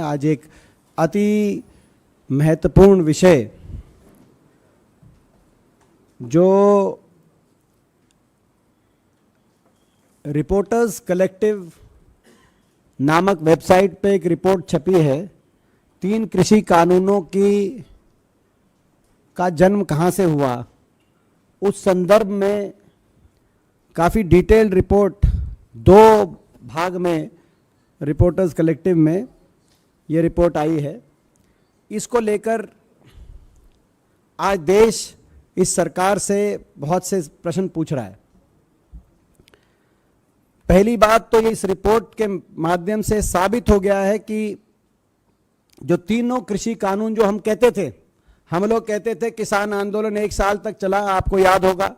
आज एक अति महत्वपूर्ण विषय जो रिपोर्टर्स कलेक्टिव नामक वेबसाइट पे एक रिपोर्ट छपी है, 3 कृषि कानूनों का जन्म कहाँ से हुआ, उस संदर्भ में काफ़ी डिटेल्ड रिपोर्ट 2 भाग में रिपोर्टर्स कलेक्टिव में ये रिपोर्ट आई है। इसको लेकर आज देश इस सरकार से बहुत से प्रश्न पूछ रहा है। पहली बात तो इस रिपोर्ट के माध्यम से साबित हो गया है कि जो तीनों कृषि कानून जो हम कहते थे, हम लोग कहते थे किसान आंदोलन 1 साल तक चला, आपको याद होगा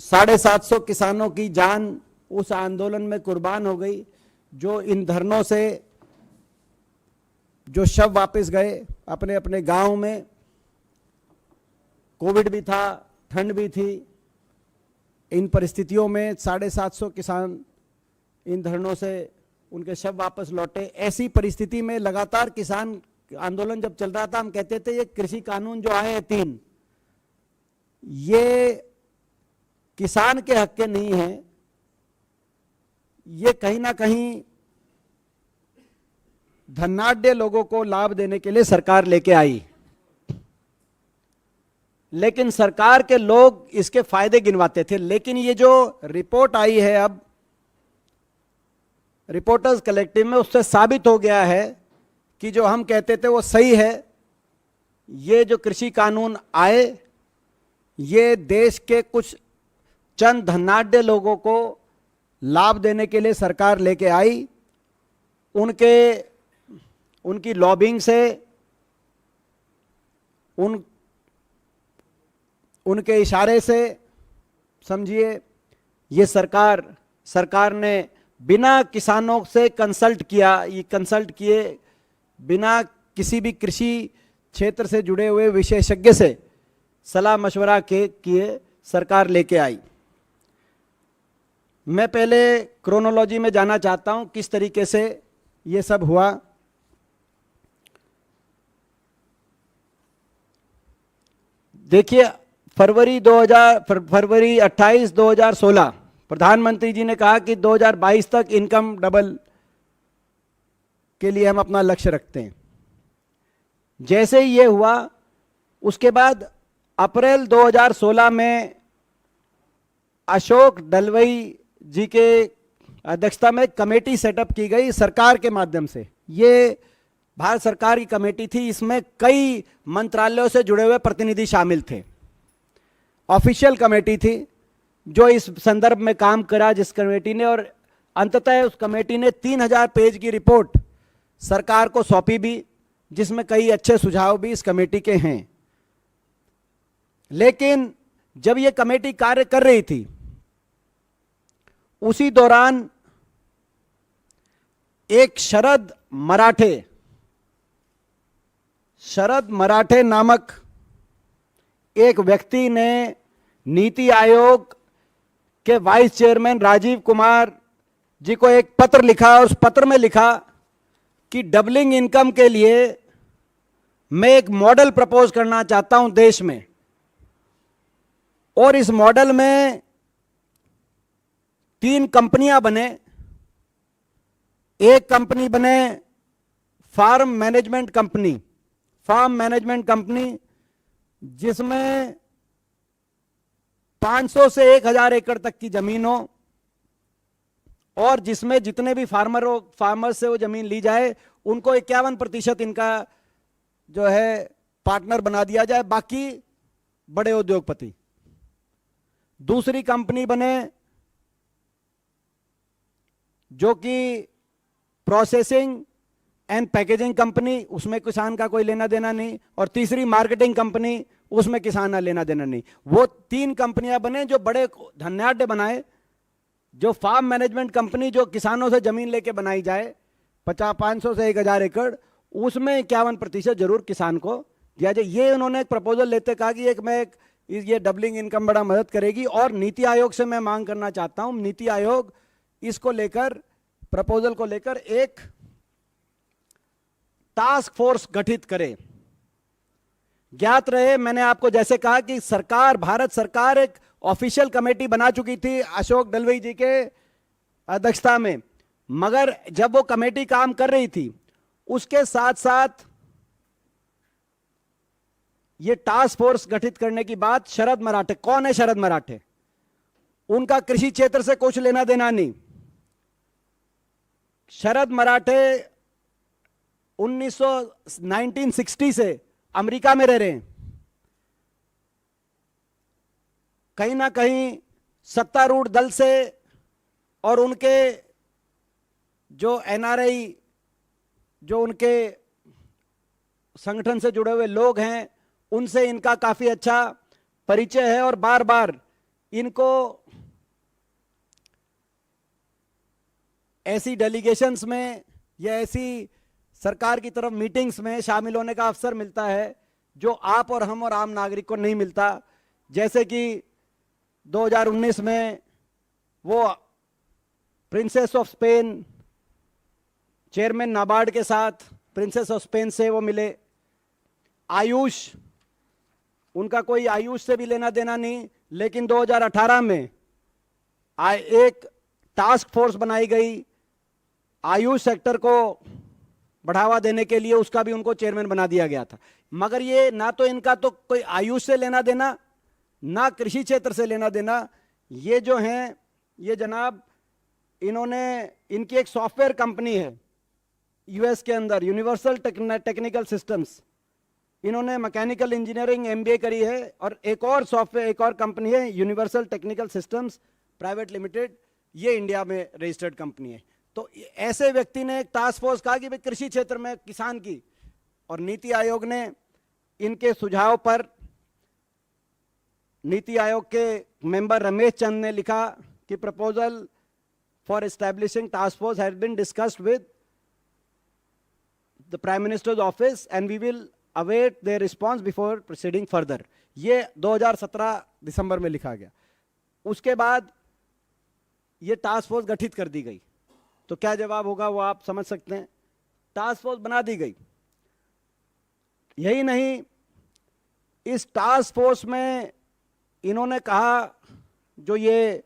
750 किसानों की जान उस आंदोलन में कुर्बान हो गई, जो इन धरनों से जो शव वापस गए अपने अपने गांव में। कोविड भी था, ठंड भी थी, इन परिस्थितियों में 750 किसान इन धरनों से उनके शव वापस लौटे। ऐसी परिस्थिति में लगातार किसान आंदोलन जब चल रहा था, हम कहते थे ये कृषि कानून जो आए हैं 3, ये किसान के हक के नहीं है, ये कहीं ना कहीं धनाढ्य लोगों को लाभ देने के लिए सरकार लेके आई, लेकिन सरकार के लोग इसके फायदे गिनवाते थे। लेकिन ये जो रिपोर्ट आई है अब रिपोर्टर्स कलेक्टिव में, उससे साबित हो गया है कि जो हम कहते थे वो सही है। ये जो कृषि कानून आए, ये देश के कुछ चंद धनाढ्य लोगों को लाभ देने के लिए सरकार लेके आई। उनकी लॉबिंग से, उनके इशारे से समझिए, ये सरकार ने बिना किसानों से कंसल्ट किए, बिना किसी भी कृषि क्षेत्र से जुड़े हुए विशेषज्ञ से सलाह मशवरा किए सरकार लेके आई। मैं पहले क्रोनोलॉजी में जाना चाहता हूं, किस तरीके से ये सब हुआ। देखिए, फरवरी 28, 2016 प्रधानमंत्री जी ने कहा कि 2022 तक इनकम डबल के लिए हम अपना लक्ष्य रखते हैं। जैसे ही ये हुआ, उसके बाद अप्रैल 2016 में अशोक डलवई जी के अध्यक्षता में कमेटी सेटअप की गई सरकार के माध्यम से। ये भारत सरकार की कमेटी थी, इसमें कई मंत्रालयों से जुड़े हुए प्रतिनिधि शामिल थे। ऑफिशियल कमेटी थी जो इस संदर्भ में काम करा, जिस कमेटी ने, और अंततः उस कमेटी ने 3000 पेज की रिपोर्ट सरकार को सौंपी भी, जिसमें कई अच्छे सुझाव भी इस कमेटी के हैं। लेकिन जब ये कमेटी कार्य कर रही थी, उसी दौरान एक शरद मराठे नामक एक व्यक्ति ने नीति आयोग के वाइस चेयरमैन राजीव कुमार जी को एक पत्र लिखा, और उस पत्र में लिखा कि डबलिंग इनकम के लिए मैं एक मॉडल प्रपोज करना चाहता हूं देश में, और इस मॉडल में 3 कंपनियां बने। एक कंपनी बने फार्म मैनेजमेंट कंपनी, जिसमें 500 से 1000 एकड़ तक की जमीन हो, और जिसमें जितने भी फार्मर से वो जमीन ली जाए उनको 51% इनका जो है पार्टनर बना दिया जाए, बाकी बड़े उद्योगपति। दूसरी कंपनी बने जो कि प्रोसेसिंग एंड पैकेजिंग कंपनी, उसमें किसान का कोई लेना देना नहीं, और तीसरी मार्केटिंग कंपनी, उसमें किसान का लेना देना नहीं। वो 3 कंपनियां बने जो बड़े धनाढ्य बनाए। जो फार्म मैनेजमेंट कंपनी जो किसानों से जमीन लेके बनाई जाए 500 से 1000 एकड़, उसमें 51% जरूर किसान को दिया जाए। ये उन्होंने एक प्रपोजल लेते कहा कि ये डबलिंग इनकम बड़ा मदद करेगी। और नीति आयोग से मैं मांग करना चाहता हूं, नीति आयोग इसको लेकर, प्रपोजल को लेकर एक टास्क फोर्स गठित करे। ज्ञात रहे, मैंने आपको जैसे कहा कि सरकार, भारत सरकार एक ऑफिशियल कमेटी बना चुकी थी अशोक दलवई जी के अध्यक्षता में, मगर जब वो कमेटी काम कर रही थी उसके साथ साथ ये टास्क फोर्स गठित करने की बात शरद मराठे, कौन है शरद मराठे? उनका कृषि क्षेत्र से कुछ लेना देना नहीं। शरद मराठे 1960 से अमेरिका में रह रहे हैं। कहीं ना कहीं सत्तारूढ़ दल से और उनके जो एनआरआई, जो उनके संगठन से जुड़े हुए लोग हैं, उनसे इनका काफी अच्छा परिचय है और बार बार इनको ऐसी डेलीगेशंस में या ऐसी सरकार की तरफ मीटिंग्स में शामिल होने का अवसर मिलता है जो आप और हम और आम नागरिक को नहीं मिलता। जैसे कि 2019 में वो princess of Spain, chairman NABARD के साथ प्रिंसेस ऑफ स्पेन से वो मिले। आयुष, उनका कोई आयुष से भी लेना देना नहीं, लेकिन 2018 में एक टास्क फोर्स बनाई गई आयुष सेक्टर को बढ़ावा देने के लिए, उसका भी उनको चेयरमैन बना दिया गया था। मगर ये ना तो इनका तो कोई आयुष से लेना देना, ना कृषि क्षेत्र से लेना देना। ये जो हैं, ये जनाब, इन्होंने, इनकी एक सॉफ्टवेयर कंपनी है यूएस के अंदर, यूनिवर्सल टेक्निकल सिस्टम्स, इन्होंने मैकेनिकल इंजीनियरिंग एमबीए करी है, और एक और सॉफ्टवेयर, एक और कंपनी है universal technical systems private limited, ये इंडिया में रजिस्टर्ड कंपनी है। तो ऐसे व्यक्ति ने एक टास्क फोर्स कहा कि भाई कृषि क्षेत्र में किसान की, और नीति आयोग ने इनके सुझाव पर, नीति आयोग के मेंबर रमेश चंद ने लिखा कि proposal for establishing task force has been discussed with the prime minister's office and we will await their response before proceeding further. ये 2017 दिसंबर में लिखा गया। उसके बाद ये टास्क फोर्स गठित कर दी गई। तो क्या जवाब होगा वो आप समझ सकते हैं। टास्क फोर्स बना दी गई। यही नहीं, इस टास्क फोर्स में इन्होंने कहा, जो ये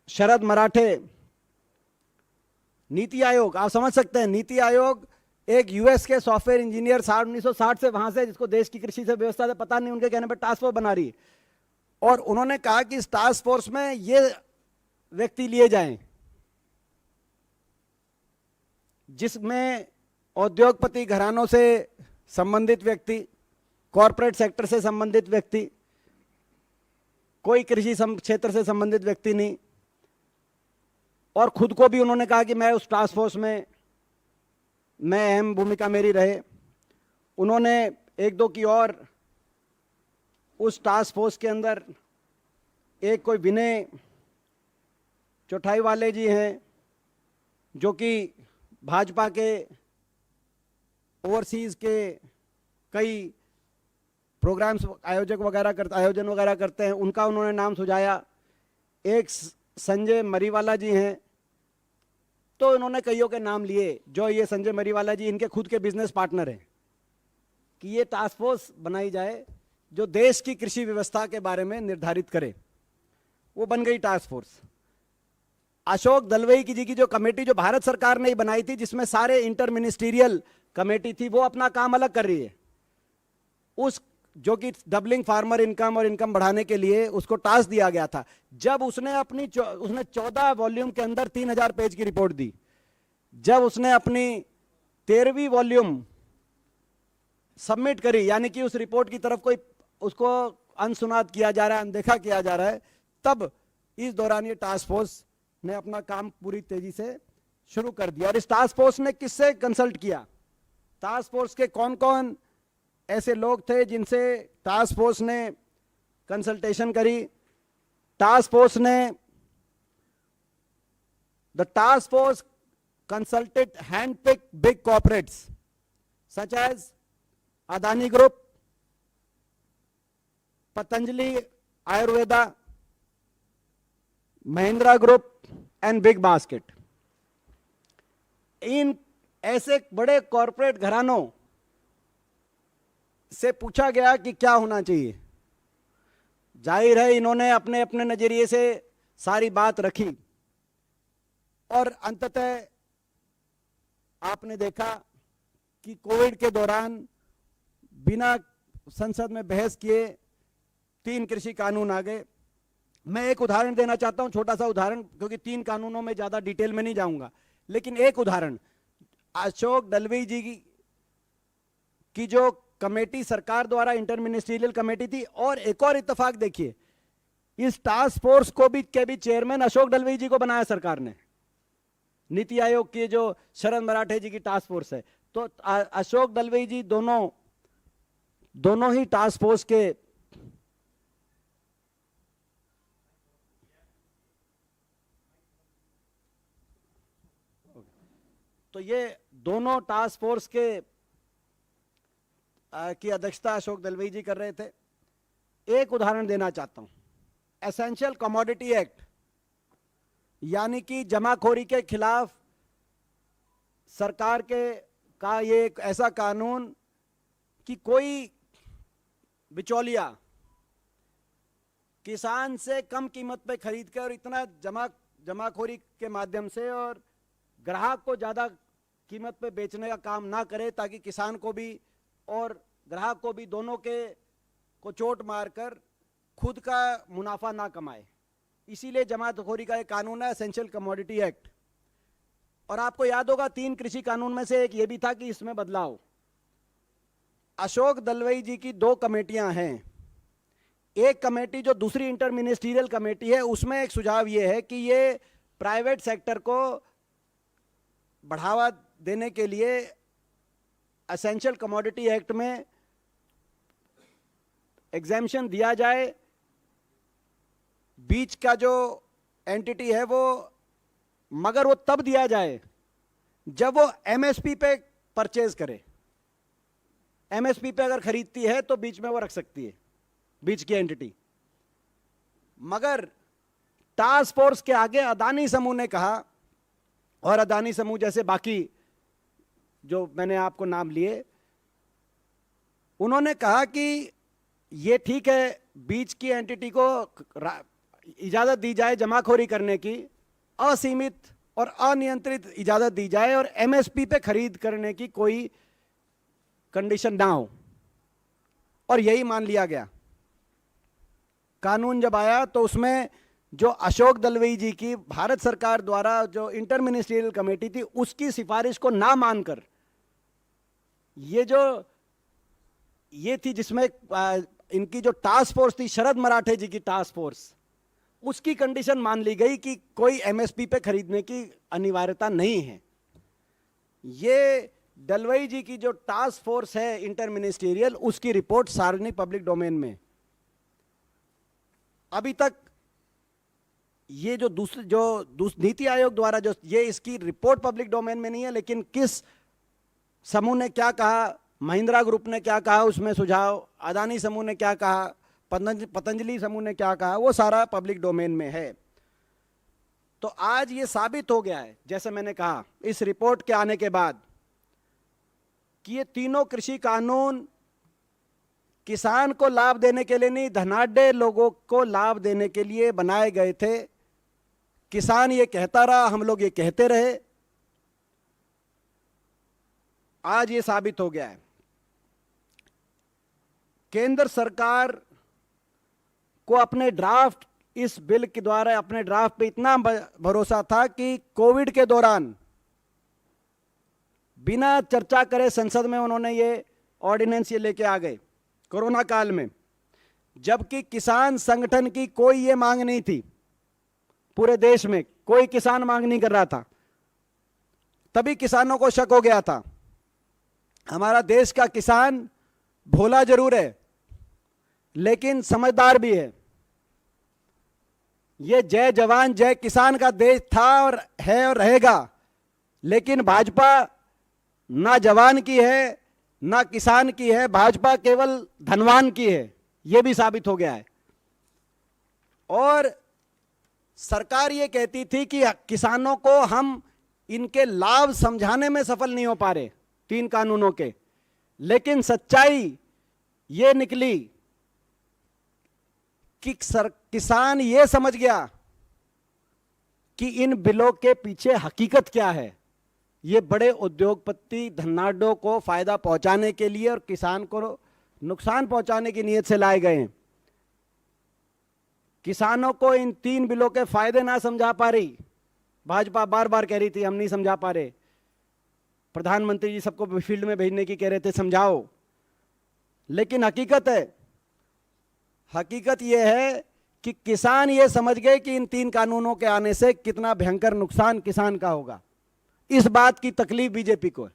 शरद मराठे, नीति आयोग, आप समझ सकते हैं, नीति आयोग एक यूएस के सॉफ्टवेयर इंजीनियर 1960 से वहां से, जिसको देश की कृषि से व्यवस्था से पता नहीं, उनके कहने पर टास्क फोर्स बना रही है। और उन्होंने कहा कि इस टास्क फोर्स में ये व्यक्ति लिए जाएं जिसमें औद्योगपति घरानों से संबंधित व्यक्ति, कॉरपोरेट सेक्टर से संबंधित व्यक्ति, कोई कृषि क्षेत्र से संबंधित व्यक्ति नहीं। और खुद को भी उन्होंने कहा कि मैं उस टास्क फोर्स में, मैं अहम भूमिका मेरी रहे। उन्होंने एक दो की और उस टास्क फोर्स के अंदर, एक कोई विनय चौटाई वाले जी हैं, जो कि भाजपा के ओवरसीज के कई प्रोग्राम्स आयोजन वगैरह करते हैं, उनका उन्होंने नाम सुझाया। एक संजय मरीवाला जी हैं, तो इन्होंने कईयों के नाम लिए। जो ये संजय मरीवाला जी, इनके खुद के बिजनेस पार्टनर हैं, कि ये टास्क फोर्स बनाई जाए जो देश की कृषि व्यवस्था के बारे में निर्धारित करे। वो बन गई टास्क फोर्स। अशोक दलवई जी की जो कमेटी, जो भारत सरकार ने ही बनाई थी, जिसमें सारे इंटर मिनिस्टीरियल कमेटी थी, वो अपना काम अलग कर रही है। उस, जो कि डबलिंग फार्मर इनकम और इनकम बढ़ाने के लिए उसको टास्क दिया गया था। जब उसने 14 वॉल्यूम के अंदर 3000 पेज की रिपोर्ट दी, जब उसने अपनी 13वीं वॉल्यूम सबमिट करी, यानी कि उस रिपोर्ट की तरफ कोई, उसको अनसुनाद किया जा रहा है, अनदेखा किया जा रहा है, तब इस दौरान ये टास्क फोर्स ने अपना काम पूरी तेजी से शुरू कर दिया। और इस टास्क फोर्स ने किससे कंसल्ट किया? टास्क फोर्स के कौन कौन ऐसे लोग थे जिनसे टास्क फोर्स ने कंसल्टेशन करी? टास्क फोर्स ने, the task force consulted handpick big corporates such as Adani group, Patanjali Ayurveda, Mahindra group and big basket. इन ऐसे बड़े कॉरपोरेट घरानों से पूछा गया कि क्या होना चाहिए। जाहिर है इन्होंने अपने अपने नजरिए से सारी बात रखी और अंततः आपने देखा कि कोविड के दौरान बिना संसद में बहस किए 3 कृषि कानून आ गए। मैं एक उदाहरण देना चाहता हूं, छोटा सा उदाहरण, क्योंकि 3 कानूनों में ज्यादा डिटेल में नहीं जाऊंगा, लेकिन एक उदाहरण, अशोक डलवी जी की जो कमेटी सरकार द्वारा इंटरमिनिस्ट्रियल कमेटी थी, और एक और इत्तेफाक देखिए, इस टास्क फोर्स को भी के भी चेयरमैन अशोक डलवी जी को बनाया सरकार ने। नीति आयोग की जो शरद मराठे जी की टास्क फोर्स है, तो अशोक डलवी जी दोनों ही टास्क फोर्स के तो ये दोनों टास्क फोर्स के की अध्यक्षता अशोक दलवी जी कर रहे थे। एक उदाहरण देना चाहता हूं, एसेंशियल कमोडिटी एक्ट, यानी कि जमाखोरी के खिलाफ सरकार का ये एक ऐसा कानून कि कोई बिचौलिया किसान से कम कीमत पे खरीद कर और इतना जमाखोरी के माध्यम से और ग्राहक को ज्यादा कीमत पे बेचने का काम ना करे, ताकि किसान को भी और ग्राहक को भी दोनों को चोट मारकर खुद का मुनाफा ना कमाए। इसीलिए जमाखोरी का एक कानून है एसेंशियल कमोडिटी एक्ट। और आपको याद होगा 3 कृषि कानून में से एक ये भी था कि इसमें बदलाव। अशोक दलवी जी की 2 कमेटियां हैं। एक कमेटी जो दूसरी इंटर मिनिस्ट्रियल कमेटी है, उसमें एक सुझाव ये है कि ये प्राइवेट सेक्टर को बढ़ावा देने के लिए एसेंशियल कमोडिटी एक्ट में एग्जेम्पशन दिया जाए। बीच का जो एंटिटी है वो, मगर वो तब दिया जाए जब वो एमएसपी पे परचेज करे। एमएसपी पे अगर खरीदती है तो बीच में वो रख सकती है, बीच की एंटिटी। मगर टास्क फोर्स के आगे अदानी समूह ने कहा, और अदानी समूह जैसे बाकी जो मैंने आपको नाम लिए, उन्होंने कहा कि ये ठीक है, बीच की एंटिटी को इजाजत दी जाए जमाखोरी करने की, असीमित और अनियंत्रित इजाजत दी जाए, और एमएसपी पे खरीद करने की कोई कंडीशन ना हो। और यही मान लिया गया। कानून जब आया तो उसमें जो अशोक दलवी जी की भारत सरकार द्वारा जो इंटर मिनिस्ट्रियल कमेटी थी, उसकी सिफारिश को ना मानकर ये थी जिसमें इनकी जो टास्क फोर्स थी, शरद मराठे जी की टास्क फोर्स, उसकी कंडीशन मान ली गई कि कोई एमएसपी पे खरीदने की अनिवार्यता नहीं है। ये दलवी जी की जो टास्क फोर्स है इंटर मिनिस्ट्रियल, उसकी रिपोर्ट सार्वजनिक पब्लिक डोमेन में। अभी तक ये जो नीति आयोग द्वारा जो ये इसकी रिपोर्ट पब्लिक डोमेन में नहीं है, लेकिन किस समूह ने क्या कहा, महिंद्रा ग्रुप ने क्या कहा उसमें सुझाव, अदानी समूह ने क्या कहा, पतंजलि समूह ने क्या कहा, वो सारा पब्लिक डोमेन में है। तो आज ये साबित हो गया है, जैसे मैंने कहा, इस रिपोर्ट के आने के बाद, कि ये तीनों कृषि कानून किसान को लाभ देने के लिए नहीं, धनाढ्य लोगों को लाभ देने के लिए बनाए गए थे। किसान ये कहता रहा, हम लोग ये कहते रहे, आज ये साबित हो गया है। केंद्र सरकार को अपने ड्राफ्ट, इस बिल के द्वारा अपने ड्राफ्ट पे इतना भरोसा था कि कोविड के दौरान बिना चर्चा करे संसद में उन्होंने ये ऑर्डिनेंस ये लेके आ गए कोरोना काल में, जबकि किसान संगठन की कोई ये मांग नहीं थी। पूरे देश में कोई किसान मांग नहीं कर रहा था। तभी किसानों को शक हो गया था। हमारा देश का किसान भोला जरूर है, लेकिन समझदार भी है। ये जय जवान जय किसान का देश था और है और रहेगा। लेकिन भाजपा ना जवान की है ना किसान की है, भाजपा केवल धनवान की है। यह भी साबित हो गया है। और सरकार ये कहती थी कि किसानों को हम इनके लाभ समझाने में सफल नहीं हो पा रहे 3 कानूनों के। लेकिन सच्चाई ये निकली कि किसान ये समझ गया कि इन बिलों के पीछे हकीकत क्या है। ये बड़े उद्योगपति धनाढ्यों को फायदा पहुंचाने के लिए और किसान को नुकसान पहुंचाने की नीयत से लाए गए हैं। किसानों को इन 3 बिलों के फायदे ना समझा पा रही भाजपा, बार बार कह रही थी हम नहीं समझा पा रहे। प्रधानमंत्री जी सबको फील्ड में भेजने की कह रहे थे समझाओ। लेकिन हकीकत यह है कि किसान ये समझ गए कि इन 3 कानूनों के आने से कितना भयंकर नुकसान किसान का होगा। इस बात की तकलीफ बीजेपी को है।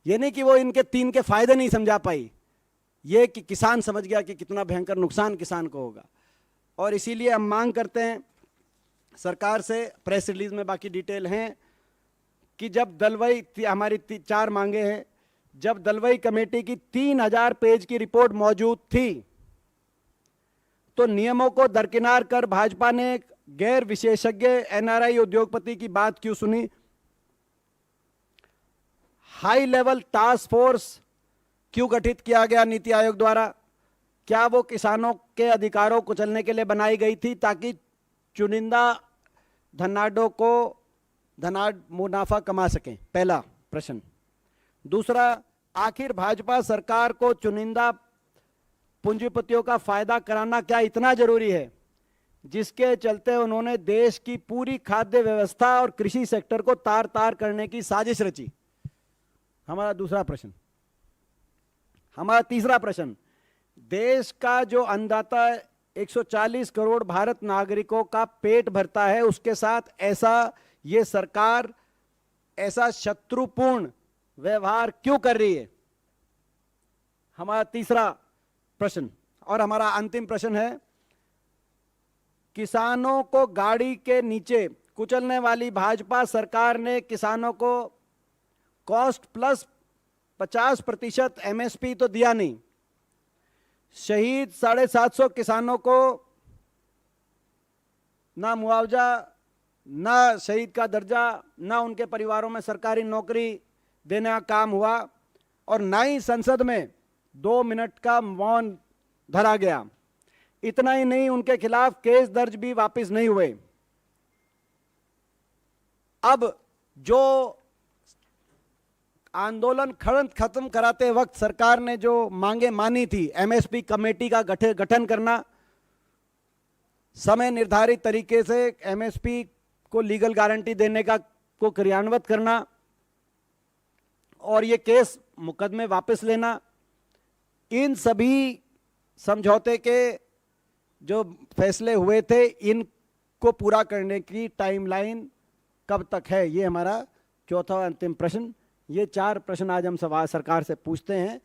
यह नहीं कि वो इनके 3 के फायदे नहीं समझा पाई, यह कि किसान समझ गया कि कितना भयंकर नुकसान किसान को होगा। और इसीलिए हम मांग करते हैं सरकार से, प्रेस रिलीज में बाकी डिटेल हैं, कि जब दलवई, हमारी 4 मांगे हैं, जब दलवई कमेटी की 3000 पेज की रिपोर्ट मौजूद थी तो नियमों को दरकिनार कर भाजपा ने गैर विशेषज्ञ एनआरआई उद्योगपति की बात क्यों सुनी? हाई लेवल टास्क फोर्स क्यों गठित किया गया नीति आयोग द्वारा? क्या वो किसानों के अधिकारों को कुचलने के लिए बनाई गई थी ताकि चुनिंदा धनाढ्यों को मुनाफा कमा सकें? पहला प्रश्न। दूसरा, आखिर भाजपा सरकार को चुनिंदा पूंजीपतियों का फायदा कराना क्या इतना जरूरी है जिसके चलते उन्होंने देश की पूरी खाद्य व्यवस्था और कृषि सेक्टर को तार तार करने की साजिश रची? हमारा दूसरा प्रश्न। हमारा तीसरा प्रश्न, देश का जो अन्नदाता 140 करोड़ भारत नागरिकों का पेट भरता है, उसके साथ ये सरकार ऐसा शत्रुपूर्ण व्यवहार क्यों कर रही है? हमारा तीसरा प्रश्न। और हमारा अंतिम प्रश्न है, किसानों को गाड़ी के नीचे कुचलने वाली भाजपा सरकार ने किसानों को कॉस्ट प्लस 50% एमएसपी तो दिया नहीं, शहीद 750 किसानों को ना मुआवजा, ना शहीद का दर्जा, ना उनके परिवारों में सरकारी नौकरी देने का काम हुआ, और ना ही संसद में 2 मिनट का मौन धरा गया। इतना ही नहीं, उनके खिलाफ केस दर्ज भी वापस नहीं हुए। अब जो आंदोलन खत्म कराते वक्त सरकार ने जो मांगे मानी थी, एमएसपी कमेटी का गठन करना, समय निर्धारित तरीके से एमएसपी को लीगल गारंटी देने को क्रियान्वित करना, और ये केस मुकदमे वापस लेना, इन सभी समझौते के जो फैसले हुए थे, इनको पूरा करने की टाइमलाइन कब तक है? ये हमारा चौथा अंतिम प्रश्न। ये 4 प्रश्न आज हम सरकार से पूछते हैं।